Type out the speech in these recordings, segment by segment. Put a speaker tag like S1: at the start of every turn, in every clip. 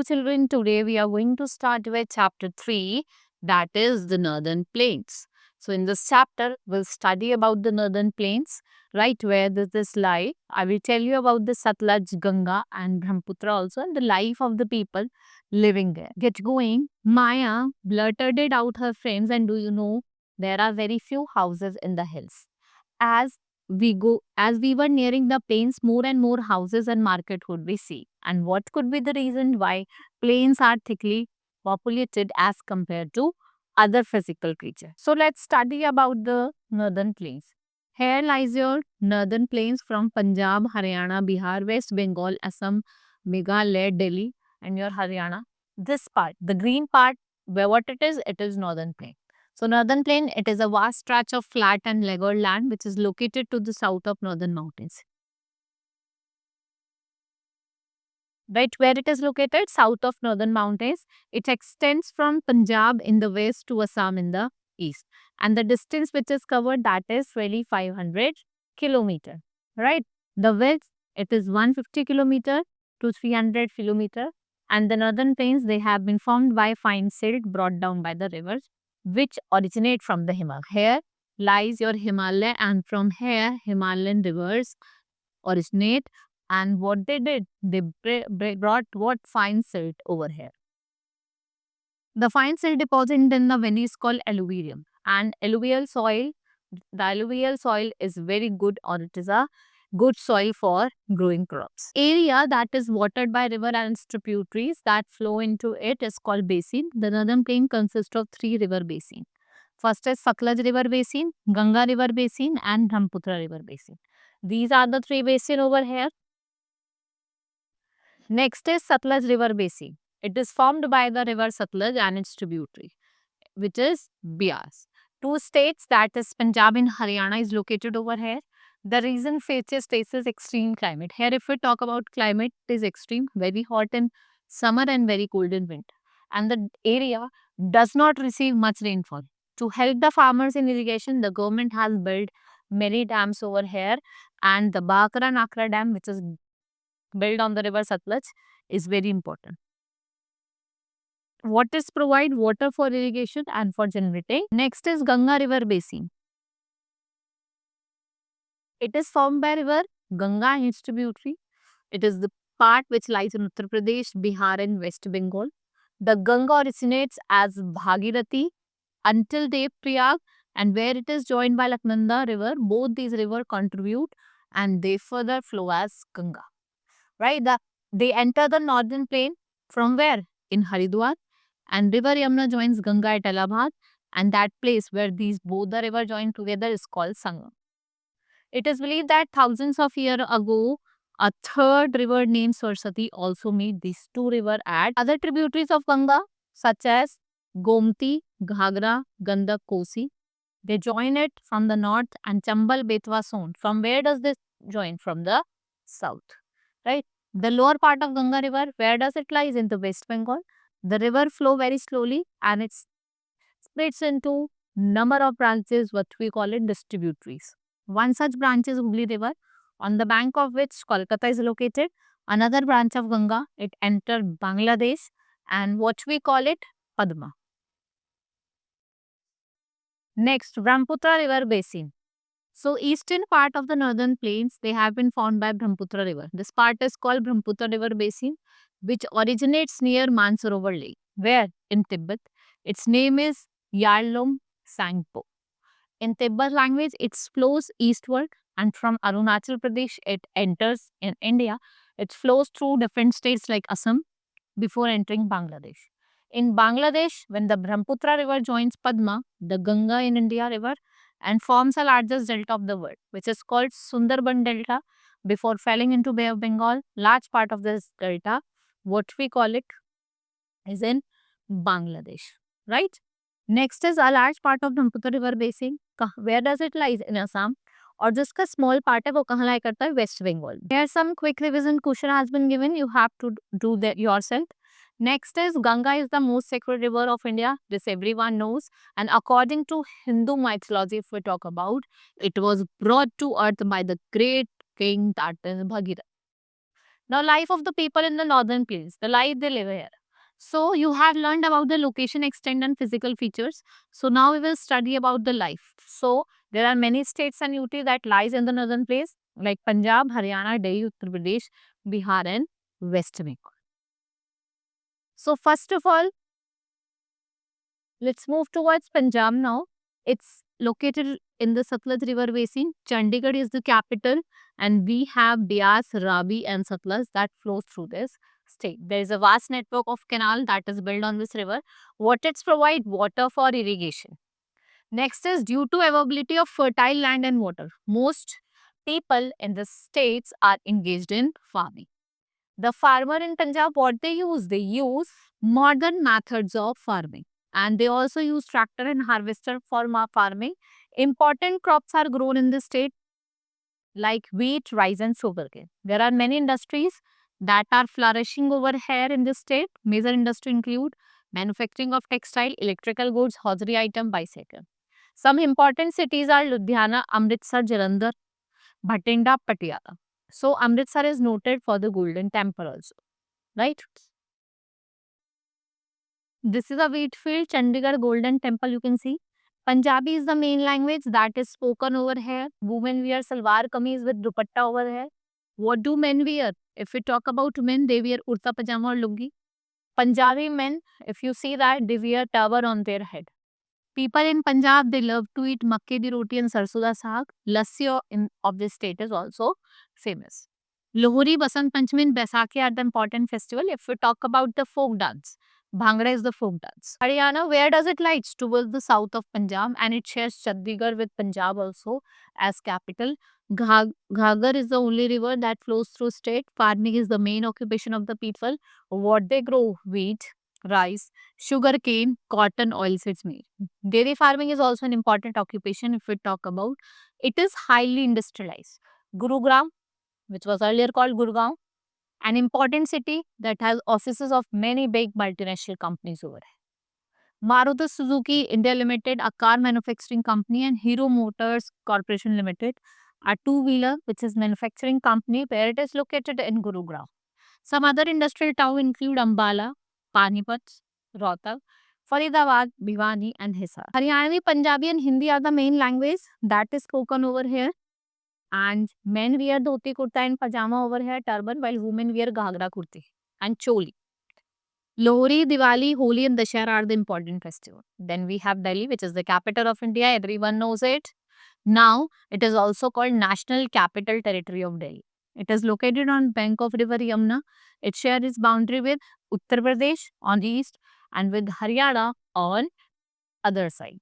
S1: children. Today we are going to start with chapter 3, that is the Northern Plains. So, in this chapter, we'll study about the Northern Plains, right where does this lie. I will tell you about the Satluj, Ganga, and Brahmaputra also, and the life of the people living there. Get going. Maya blurted it out her friends, and do you know there are very few houses in the hills. As we were nearing the plains, more and more houses and market would we see. And what could be the reason why plains are thickly populated as compared to other physical creatures? So let's study about the northern plains. Here lies your northern plains from Punjab, Haryana, Bihar, West Bengal, Assam, Meghalaya, Delhi, and your Haryana. This part, the green part, where what it is northern plain. So northern plain, it is a vast stretch of flat and level land which is located to the south of northern mountains. Right where it is located, south of northern mountains, it extends from Punjab in the west to Assam in the east. And the distance which is covered, that is 2500 kilometer. Right. The width, it is 150 kilometer to 300 kilometer. And the northern plains, they have been formed by fine silt brought down by the rivers which originate from the Himalaya. Here lies your Himalaya, and from here Himalayan rivers originate. And what they did, they brought what fine silt over here. The fine silt deposit in the valley is called alluvium, and alluvial soil, the alluvial soil is very good, or it is a good soil for growing crops. Area that is watered by river and tributaries that flow into it is called basin. The northern plain consists of 3 river basins. First is Satluj River Basin, Ganga River Basin, and Brahmaputra River Basin. These are the 3 basins over here. Next is Satluj River Basin. It is formed by the river Satluj and its tributary, which is Beas. 2 states, that is Punjab and Haryana, is located over here. The region faces extreme climate. Here, if we talk about climate, it is extreme, very hot in summer and very cold in winter. And the area does not receive much rainfall. To help the farmers in irrigation, the government has built many dams over here. And the Bhakra Nakra Dam, which is built on the river Satluj, is very important. What is provide water for irrigation and for generating. Next is Ganga River Basin. It is formed by river Ganga and its tributary. It is the part which lies in Uttar Pradesh, Bihar, and West Bengal. The Ganga originates as Bhagirathi until Devprayag, and where it is joined by Laknanda River, both these rivers contribute and they further flow as Ganga. Right? They enter the northern plain from where? In Haridwar, and river Yamuna joins Ganga at Allahabad, and that place where these both the river join together is called Sangam. It is believed that thousands of years ago, a third river named Saraswati also meet these 2 rivers at other tributaries of Ganga, such as Gomti, Ghagra, Gandak, Kosi. They join it from the north, and Chambal, Betwa, Son. From where does this join? From the south. Right? The lower part of Ganga river, where does it lies? In the West Bengal. The river flow very slowly and it splits into number of branches, what we call it distributaries. One such branch is Hooghly River, on the bank of which Kolkata is located. Another branch of Ganga, it entered Bangladesh, and what we call it Padma. Next, Brahmaputra River Basin. So, eastern part of the northern plains, they have been formed by Brahmaputra River. This part is called Brahmaputra River Basin, which originates near Mansarovar Lake. Where? In Tibet. Its name is Yarlung Sangpo. In Tibet language, it flows eastward, and from Arunachal Pradesh, it enters in India. It flows through different states like Assam before entering Bangladesh. In Bangladesh, when the Brahmaputra River joins Padma, the Ganga in India river, and forms the largest delta of the world, which is called Sundarban Delta, before falling into Bay of Bengal. Large part of this delta, what we call it, is in Bangladesh. Right? Next is a large part of Brahmaputra River Basin. Where does it lie? In Assam. और जिसका small part है वो कहाँ lie करता है? West Bengal. Here some quick revision question has been given. You have to do that yourself. Next is Ganga is the most sacred river of India. This everyone knows. And according to Hindu mythology, if we talk about, it was brought to earth by the great king, that is Bhagirath. Now, life of the people in the northern plains, the life they live here. So, you have learned about the location, extent, and physical features. So, now we will study about the life. So, there are many states and UT that lies in the northern plains like Punjab, Haryana, Delhi, Uttar Pradesh, Bihar, and West Bengal. So, first of all, let's move towards Punjab now. It's located in the Satluj River Basin. Chandigarh is the capital, and we have Beas, Ravi, and Satluj that flows through this state. There is a vast network of canal that is built on this river. What it's provide water for irrigation. Next is due to availability of fertile land and water. Most people in the states are engaged in farming. The farmer in Punjab, what they use? They use modern methods of farming. And they also use tractor and harvester for farming. Important crops are grown in the state like wheat, rice, and sugarcane. There are many industries that are flourishing over here in this state. Major industry include manufacturing of textile, electrical goods, hosiery item, bicycle. Some important cities are Ludhiana, Amritsar, Jalandhar, Bhatinda, Patiala. So Amritsar is noted for the Golden Temple also, right? This is a wheat field, Chandigarh Golden Temple you can see. Punjabi is the main language that is spoken over here. Women wear salwar kameez with dupatta over here. What do men wear? If we talk about men, they wear kurta pajama or lungi. Punjabi men, if you see that, they wear turban on their head. People in Punjab, they love to eat makke di roti and sarson da saag. Lassi of this state is also famous. Lohri, Basant Panchami and Baisakhi are the important festival. If we talk about the folk dance, Bhangra is the folk dance. Haryana, where does it lie? Towards the south of Punjab, and it shares Chandigarh with Punjab also as capital. Ghaggar is the only river that flows through state. Farming is the main occupation of the people. What they grow? Wheat, rice, sugar cane, cotton, oilseeds made. Dairy farming is also an important occupation if we talk about. It is highly industrialized. Gurugram, which was earlier called Gurgaon, an important city that has offices of many big multinational companies over here. Maruti Suzuki India Limited, a car manufacturing company, and Hero Motors Corporation Limited, a two-wheeler which is manufacturing company where it is located in Gurugram. Some other industrial towns include Ambala, Panipat, Rohtak, Faridabad, Bhiwani, and Hisar. Haryanvi, Punjabi, and Hindi are the main language that is spoken over here. And men wear dhoti kurta and pajama over here, turban, while women wear ghagra kurti and choli. Lohri, Diwali, Holi, and Dashera are the important festivals. Then we have Delhi, which is the capital of India. Everyone knows it. Now, it is also called National Capital Territory of Delhi. It is located on bank of river Yamuna. It shares its boundary with Uttar Pradesh on the east and with Haryana on other side.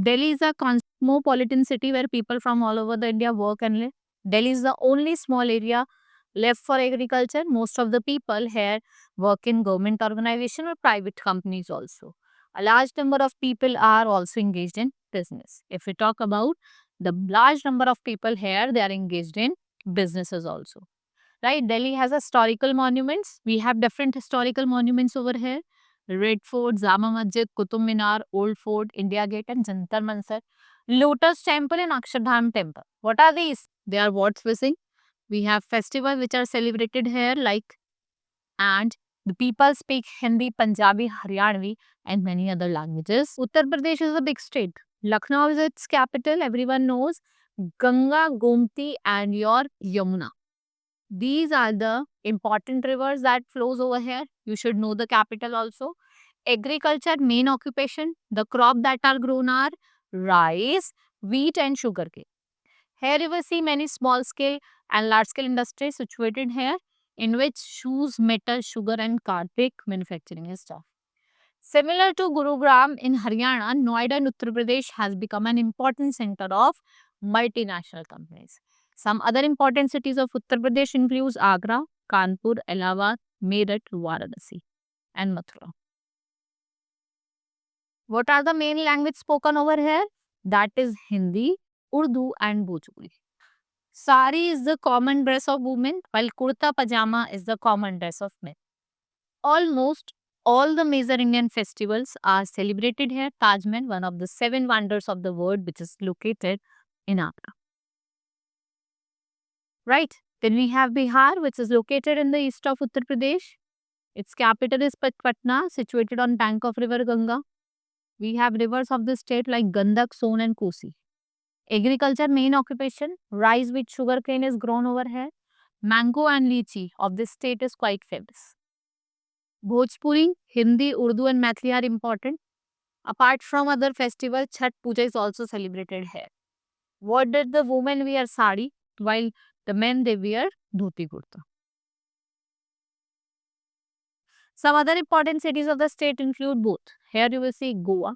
S1: Delhi is a cosmopolitan city where people from all over the India work and live. Delhi is the only small area left for agriculture. Most of the people here work in government organization or private companies also. A large number of people are also engaged in business. If we talk about the large number of people here, they are engaged in businesses also. Right? Delhi has historical monuments. We have different historical monuments over here. Red Fort, Jama Masjid, Qutub Minar, Old Fort, India Gate, and Jantar Mantar. Lotus Temple and Akshardham Temple. What are these? They are what's missing. We have festivals which are celebrated here like, and the people speak Hindi, Punjabi, Haryanvi, and many other languages. Uttar Pradesh is a big state. Lucknow is its capital. Everyone knows Ganga, Gomti, and your Yamuna. These are the important rivers that flows over here. You should know the capital also. Agriculture, main occupation. The crop that are grown are rice, wheat, and sugarcane. Here you will see many small scale and large scale industries situated here in which shoes, metal, sugar, and carpet manufacturing is done. Similar to Gurugram in Haryana, Noida in Uttar Pradesh has become an important center of multinational companies. Some other important cities of Uttar Pradesh includes Agra, Kanpur, Allahabad, Meerut, Varanasi, and Mathura. What are the main language spoken over here? That is Hindi, Urdu, and Bhojpuri. Sari is the common dress of women, while kurta pajama is the common dress of men. Almost all the major Indian festivals are celebrated here. Taj Mahal, one of the seven wonders of the world, which is located in Agra. Right? Then we have Bihar, which is located in the east of Uttar Pradesh. Its capital is Patna, situated on bank of river Ganga. We have rivers of the state like Gandak, Son and Kosi. Agriculture main occupation, rice with sugarcane is grown over here. Mango and lychee of this state is quite famous. Bhojpuri, Hindi, Urdu and Maithili are important. Apart from other festivals, Chhat Puja is also celebrated here. What did the women wear? Sari, while the men they wear dhoti kurta. Some other important cities of the state include both. Here you will see Goa,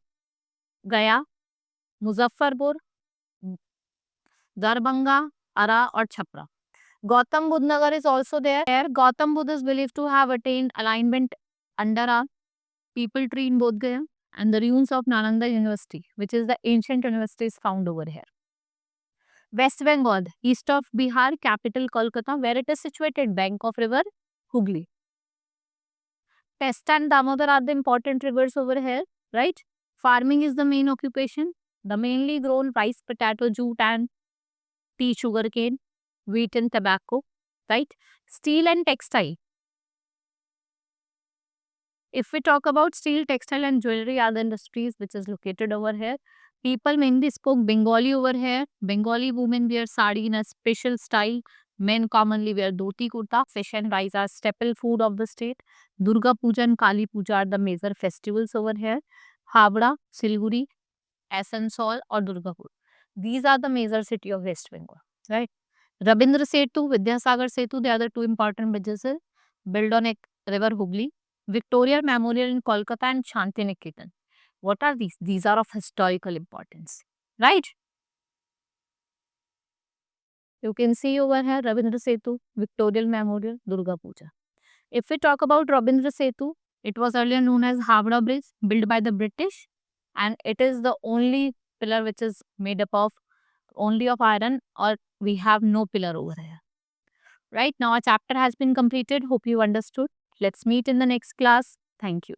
S1: Gaya, Muzaffarpur, Darbhanga, Ara or Chhapra. Gautam Budh Nagar is also there. Here Gautam Buddha is believed to have attained alignment under a people tree in Bodh Gaya, and the ruins of Nalanda University, which is the ancient university, is found over here. West Bengal, east of Bihar, capital Kolkata, where it is situated, bank of river Hooghly. Testa and Damodar are the important rivers over here, right? Farming is the main occupation. The mainly grown rice, potato, jute and tea, sugarcane, wheat and tobacco, right? Steel and textile. If we talk about steel, textile and jewelry are the industries which is located over here. People mainly spoke Bengali over here. Bengali women wear sari in a special style. Men commonly wear dhoti kurta. Fish and rice are staple food of the state. Durga Puja and Kali Puja are the major festivals over here. Howrah, Siliguri, Asansol or Durgapur. These are the major city of West Bengal, right? Rabindra Setu, Vidyasagar Setu, they are the two important bridges built on a river Hooghly. Victoria Memorial in Kolkata and Shantiniketan. What are these? These are of historical importance, right? You can see over here Rabindra Setu, Victorial Memorial, Durga Puja. If we talk about Rabindra Setu, it was earlier known as Howrah Bridge, built by the British, and it is the only pillar which is made up of only of iron, or we have no pillar over here. Right now, our chapter has been completed. Hope you understood. Let's meet in the next class. Thank you.